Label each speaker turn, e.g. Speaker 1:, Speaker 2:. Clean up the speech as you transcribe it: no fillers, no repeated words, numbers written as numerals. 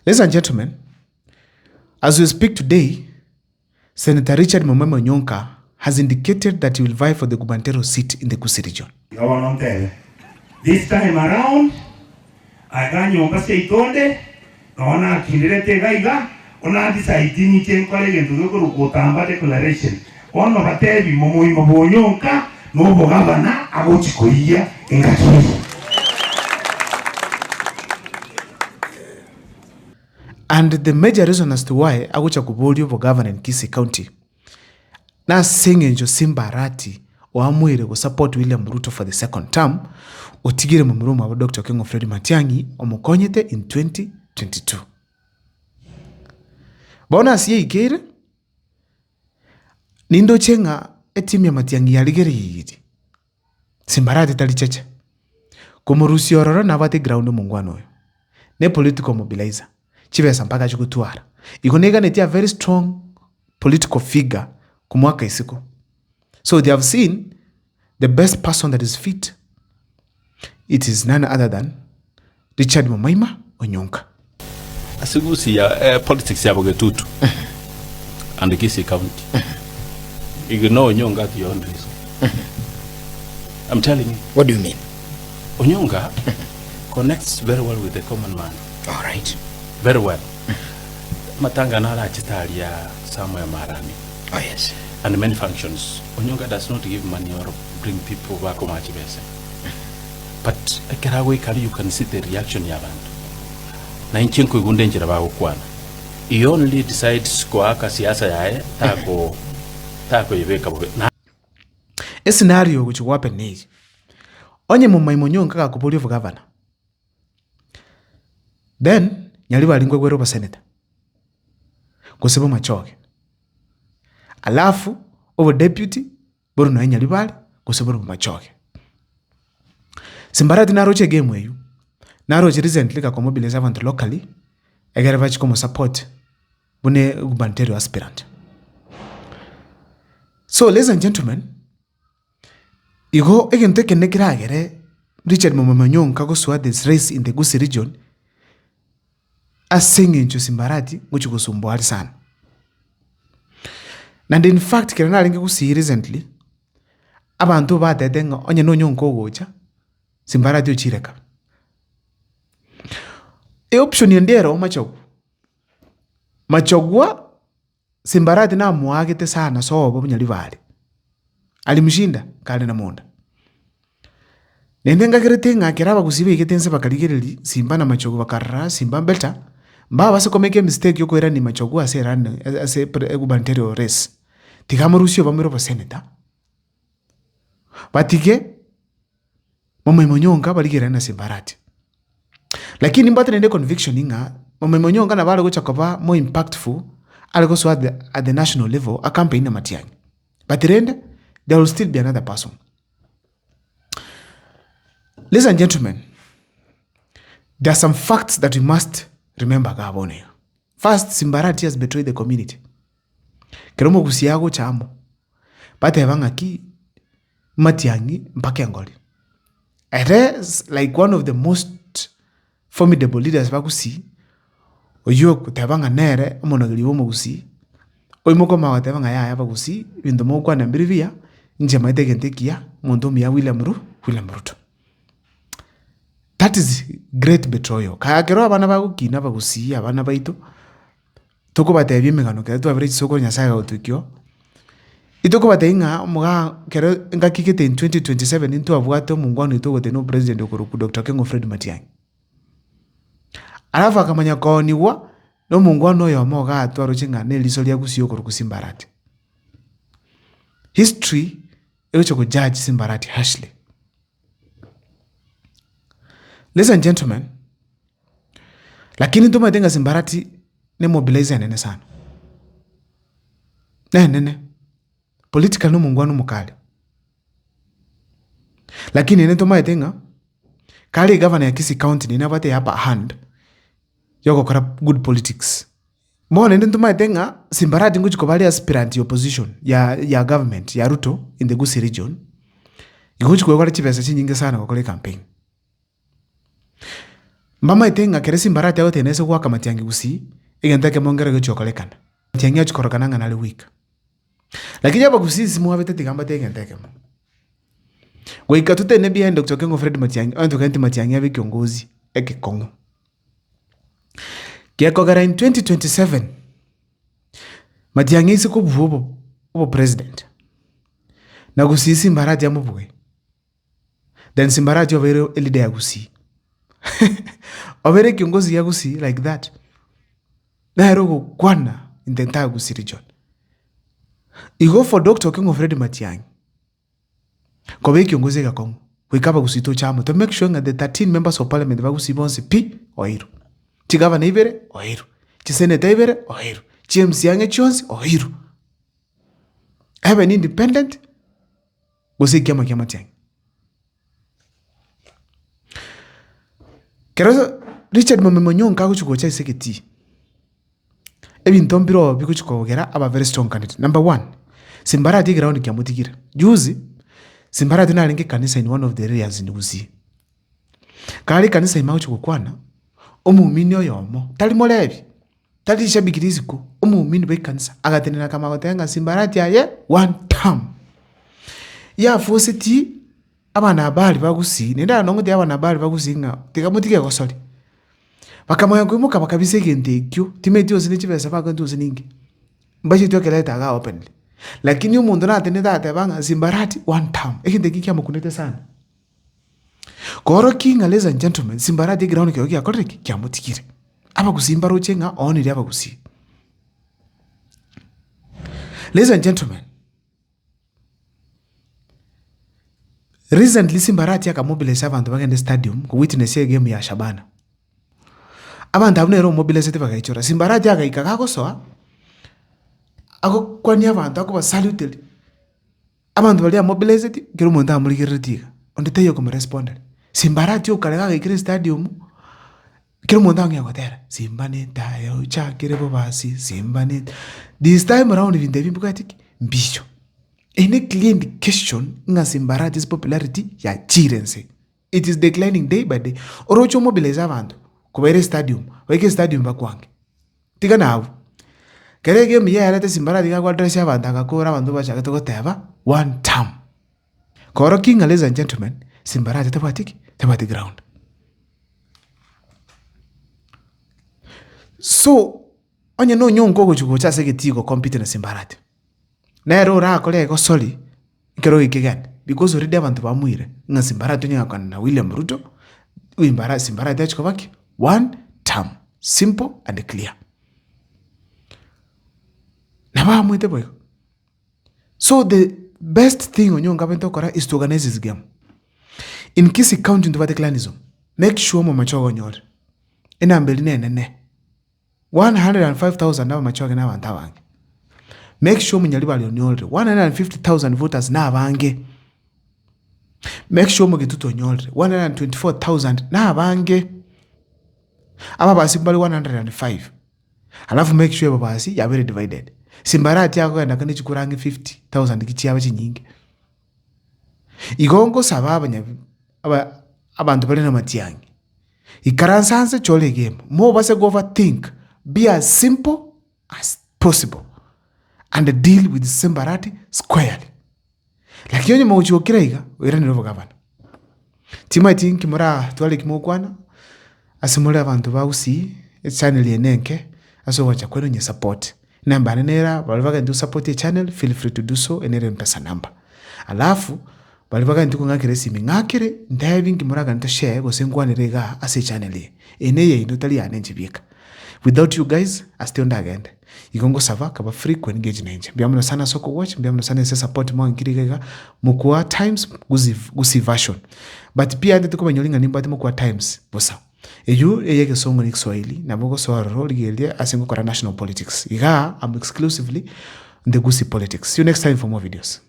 Speaker 1: Ladies and gentlemen, as we speak today, Senator Richard Momoe Onyonka has indicated that he will vie for the gubernatorial seat in the Gusii region.
Speaker 2: This time around, aganyonga seitonde, naona kindirete gaiga, ona disaitini chenkole gentuzo kurukotamba declaration. Ono batebi Momoe Onyonka no bogabana abochikoia engakiri.
Speaker 1: And the major reason as to why Agucha Kubolio for governor in Kisii County na Sengenjo Simbarati Oamwire will support William Ruto for the second term, Otigire Mumuruma wa Dr. Okengo Fred Matiang'i omukonyete in 2022. Bona asiye ikere nindo chenga etimu ya Matiang'i yaligere yiri Simbarati talicheche kumurusi ororo na bate ground mungwano yo ne political mobilizer chibesa mpaka chikutwara ikoneka netia very strong political figure kumwaka isiko. So they have seen the best person that is fit. It is none other than Richard Momoe Onyonka.
Speaker 3: Asigusi ya politics ya Bogetutu and the Kisii County. Ignore Onyonka at your own risk. I'm telling you.
Speaker 4: What do you mean?
Speaker 3: Onyonka connects very well with the common man.
Speaker 4: All right.
Speaker 3: Very well. Matanga nala chitali ya Samuel Marami.
Speaker 4: Oh yes.
Speaker 3: And many functions. Onyonka does not give money or bring people back home. But you can see the reaction ya bantu. Na inchenko igunde njira ba ukwana. He only decides kuaka siasa yae tako yiveka bobe.
Speaker 1: A scenario which will happen is onye Momoe Onyonka kakubolio for governor. Then nyaliwa alingwe gwero pa senator kusebo machoke alafu over deputy boru na nyaliwa kusebo machoke Simbarati naroche game weyu naroche recently ka mobilize abantu locally egere bachi komo support bune gubernatorial aspirant. So ladies and gentlemen, igo egente kenekira agere Richard Momoe Onyonka go swat this race in the Gusii region Sengenjo Simbarati nguchi kusumbwali sana. And in fact kirana alingi Gusii recently abantu batetenga onye Onyonka ogocha Simbarati ochireka. Option yendero machogwa Simbarati na muagete sana sobo bunyalivali alimshinda kale na monda nendenga kiretenga kiraba Gusii getense bakaligereri Simba na Machogwa bakarra Simba belta mba base komeke mistake yoko era ni Machogwa ase ran ase gubernatorial race tikamurusio bamiro ba senator batike Momoe Onyonka baligera na Simbarati lakini mbate nende conviction inga Momoe Onyonka na bale gocha koba more impactful algo so at the national level a campaign na Matiang'i but there will still be another person. Ladies and gentlemen, there are some facts that we must remember Gabone. First, Simbarati has betrayed the community. Keromo Gusiago chamo. Bate evanga ki Matiang'i mpaka ngoli. It is like one of the most formidable leaders ba Gusii. Oyo kutevanga nere omonogiliwo mu Gusii. Oyimoko mawatevanga ya ba Gusii bindomo kwa nambirivia nje maite gentekia muntu ya William Ruto. That is great betrayal. Kaya kero abana ba gukina ba Gusii abana baito. Toko batebye megano ke tu average soko nyasaye otukyo. Itoko bateinga muga kero ngakikete in 2027 into abwato mungwano itoko teno president okuruku Dr. Okengo Fred Matiang'i. Alafu akamanya koniwa no mungwano yo moga atwaro chinga ne lisolia Gusii okuruku Simbarati. History echo ko judge Simbarati harshly. Ladies and gentlemen, lakini ntoma tenga Simbarati ne mobilize nene sana. Nene. Political no mungwano mukali. Lakini nene ntoma tenga kali governor ya Kisii County ni nabate hapa hand. Yoko kora good politics. Mbona nene ntoma tenga Simbarati nguchi kobali aspirant opposition ya government ya Ruto in the Gusii region. Nguchi kwa chipesa chinyingi sana kwa kole campaign. Mbama itenga kere simbarati yao tenese kwa Matiang'i Gusii igenteke mongere gochokolekana. Matiang'i achikorokana ng'ana le week. Lakini hapa Gusii simu wabete tigamba tegenteke mo. Goika tutene behind Dr. Kengo Fred Matiang'i onto kenti Matiang'i abe kiongozi eke Kongo. Kiakogara in 2027 Matiang'i isi kubuhu obo president. Na Gusii simbarati ya mbuwe. Then simbarati overe elide ya Gusii. Overe kiongozi ya Gusii like that. Na herogo kwana in the entire Gusii region. You go for Dr. Kengo Fred Matiang'i. Kobe kiongozi ya Kongo. Wikaba Gusii to chamo. To make sure that the 13 members of parliament ba Gusii bonse pi oiru. Chigava na ibere oiru. Chiseneta ibere oiru. CMC yange chonsi oiru. Have an independent Gusii kiama kiama Matiang'i. Kero Richard Momemonyo nkago chukocha iseketi. Ebi ntombiro biko chukogera aba very strong candidate. Number 1, simbarati ground kya mutikira. Juzi simbarati na alinge kanisa in one of the areas in Gusii. Kali kanisa imao chukokwana omumini oyomo. Tali molebi. Tali shabikiriziku omumini be kanisa. Agatenena kama gotenga simbarati aye one term. Ya fositi abana abali ba Gusii nenda nongote abana abali ba Gusii nga tikamutike gosoli. Bakamoya kwimuka bakabisege ntekyo timeti yose n'ikibesa bakantu yose ningi mbaje tyokeleta ga openly lakini umuntu nateneta atebanga simbarati one term ekinde kiki amukunete sana koro kinga ladies and gentlemen simbarati ground kyo kya koreki kya mutikire aba gusimbaro chenga oniri aba Gusii. Ladies and gentlemen, recently simbarati akamobilize abantu bagende stadium ku witness ye game ya Shabana. Abantu abunero mobilizate bagaichora simbarati agaika kagosoa ako kwani abantu ako basalute abantu bali mobilizate kero muntu amurikiritiga ondete yo como responder simbarati ukalega gaikire stadium kero muntu angiyagotera simbane tayo cha kirebo basi simbane this time around in the bimbukatiki mbicho any clear indication nga simbarati's popularity ya chirense it is declining day by day orocho mobilize abantu kubere stadium weke stadium bakwange tiga nawo kere game ya yarate simbarati ga address abantu akakora abantu bashaka to goteba one term koro king ladies and gentlemen simbarati tabati ground. So onye no nyongo go chugo cha segetigo compete na simbarati na ero ra kole go soli kero ikigan because already abantu bamwire nga simbarati nyakana na William Ruto uimbara simbarati achikobaki one term, simple and clear. Naba mwite boy. So the best thing on your government kora is to organize this game. In Kisii County into Vaticlanism, make sure mo machogo nyor. Ina mbeli ne 105,000 na machogo na wantawange. Make sure munyaliba lyonyore 150,000 voters na abange. Make sure mo gituto nyore 124,000 na abange. Aba basi mbali 105. Alafu make sure basi ya very divided. Simbarati yako enda kane chikurangi 50,000 kichiyaba chinyingi. Igongo sababa nya abantu bali na Matiang'i. Ikaransanse chole game. Mo base go overthink. Be as simple as possible. And deal with simbarati squarely. Lakini onye mauchokira iga, wera nirovo gavana. Tima itinki mura tuwale kimokwana. Asimule abantu ba Gusii channel yenenke aso wacha kwenu nye support namba nera balivaga ndu support ye channel feel free to do so enere mpesa namba alafu balivaga ndu ngakire simi ngakire ndiving muraga nta share go sengwanirega ase channel ye eneye indotali anenjibika without you guys asti ondagende igongo sava kaba free ku engage nenje mbiamuna sana soko watch mbiamuna sana se support mo ngirigega mukwa times Gusii version but pia ndete ko banyolinga nimba mukwa times bosa eju eyeke songo ni Kiswahili na bogo swaro ligelie asingo kora national politics iga am exclusively the Gusii politics. See you next time for more videos.